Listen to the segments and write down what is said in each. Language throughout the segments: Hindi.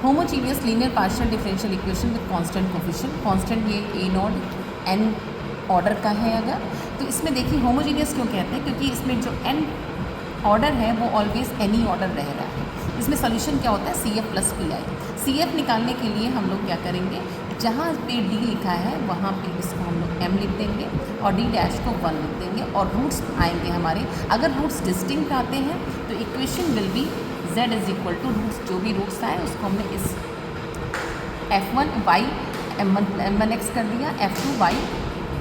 Homogeneous linear partial differential equation with constant coefficient, constant ये ए नॉट एन ऑर्डर का है अगर, तो इसमें देखिए होमोजीनियस क्यों कहते हैं, क्योंकि इसमें जो एन ऑर्डर है वो ऑलवेज एनी ऑर्डर रह रहा है। इसमें सोल्यूशन क्या होता है, C F plus P I. C F निकालने के लिए हम लोग क्या करेंगे, जहाँ पे डी लिखा है वहाँ पे इसको हम लोग एम लिख देंगे और डी डैश को 1 लिख देंगे और रूट्स आएंगे हमारे। अगर रूट्स डिस्टिंक्ट आते हैं तो equation will be z is equal to roots, जो भी रूट्स आए उसको हमने इस f1 y m1 x कर दिया, f2 y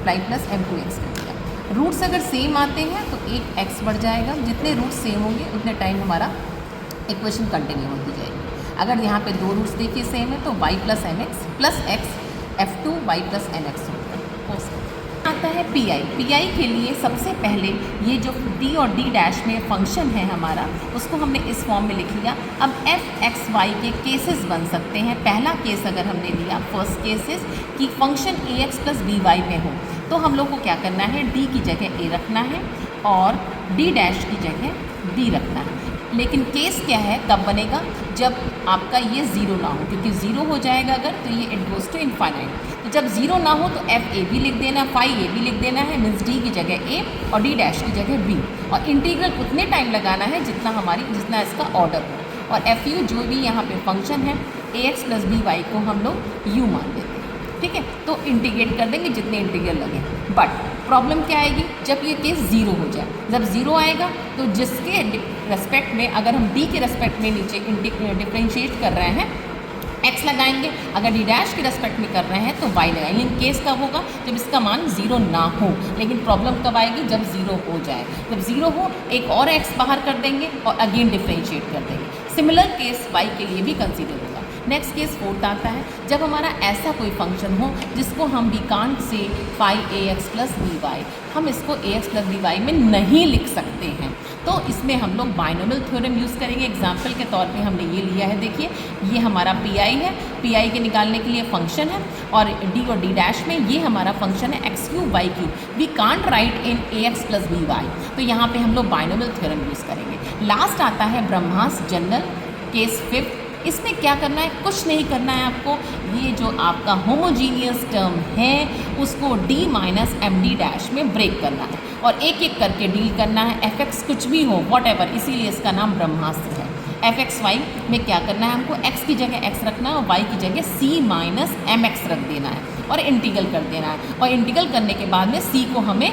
plus m2 x कर दिया। रूट्स अगर सेम आते हैं तो एक x बढ़ जाएगा, जितने रूट्स सेम होंगे उतने टाइम हमारा इक्वेशन कंटिन्यू होती जाएगी। अगर यहाँ पे दो रूट्स देखिए सेम है तो y plus M X plus X f2 y plus N X होगा। आता है पी आई के लिए सबसे पहले ये जो d और d डैश में फंक्शन है हमारा, उसको हमने इस फॉर्म में लिख लिया। अब एफ एक्स वाई के केसेस बन सकते हैं। पहला केस अगर हमने लिया फर्स्ट केसेस कि फंक्शन ए एक्स प्लस बी वाई में हो, तो हम लोग को क्या करना है, d की जगह a रखना है और d डैश की जगह b रखना है। लेकिन केस क्या है, कब बनेगा, जब आपका ये ज़ीरो ना हो, क्योंकि ज़ीरो हो जाएगा अगर तो ये इट गोज़ टू इनफाइनाइट। तो जब ज़ीरो ना हो तो एफ ए भी लिख देना, फाई ए भी लिख देना है, मीन्स डी की जगह ए और डी डैश की जगह बी, और इंटीग्रल उतने टाइम लगाना है जितना इसका ऑर्डर हो। और एफ यू जो भी यहाँ पे फंक्शन है ए एक्स प्लस बी वाई को हम लोग यू मान देते हैं, ठीक है। तो इंटीग्रेट कर देंगे जितने इंटीग्रल लगे। बट प्रॉब्लम क्या आएगी, जब ये केस ज़ीरो हो जाए, जब ज़ीरो आएगा तो जिसके रेस्पेक्ट में, अगर हम डी के रेस्पेक्ट में नीचे डिफ्रेंशिएट कर रहे हैं x लगाएंगे, अगर डी डैश के रेस्पेक्ट में कर रहे हैं तो y लगाएंगे। लेकिन केस कब होगा, जब इसका मान ज़ीरो ना हो। लेकिन प्रॉब्लम कब आएगी, जब ज़ीरो हो जाए। जब ज़ीरो हो एक और x बाहर कर देंगे और अगेन डिफ्रेंशिएट कर देंगे। सिमिलर केस y के लिए भी कंसीडर होगा। नेक्स्ट केस फोर्थ आता है, जब हमारा ऐसा कोई फंक्शन हो जिसको हम we can't say phi A X plus B Y, हम इसको A X plus B Y में नहीं लिख सकते हैं, तो इसमें हम लोग बाइनोमियल थ्योरम यूज़ करेंगे। एग्जाम्पल के तौर पे हमने ये लिया है, देखिए ये हमारा पी आई है, पी आई के निकालने के लिए फंक्शन है, और डी डैश में ये हमारा फंक्शन है X cube Y cube. We can't write in A X plus B Y, तो यहाँ पे हम लोग बाइनोमियल थ्योरम यूज़ करेंगे। लास्ट आता है ब्रह्मास जनरल केस फिफ्थ। इसमें क्या करना है, कुछ नहीं करना है आपको, ये जो आपका होमोजीनियस टर्म है उसको d minus M D dash में ब्रेक करना है और एक एक करके डील करना है। एफ एक्स कुछ भी हो वॉट एवर, इसीलिए इसका नाम ब्रह्मास्त्र है। एफ एक्स वाई में क्या करना है, हमको x की जगह x रखना है और y की जगह c माइनस एम एक्स रख देना है और इंटीग्रल कर देना है। और इंटीग्रल करने के बाद में c को हमें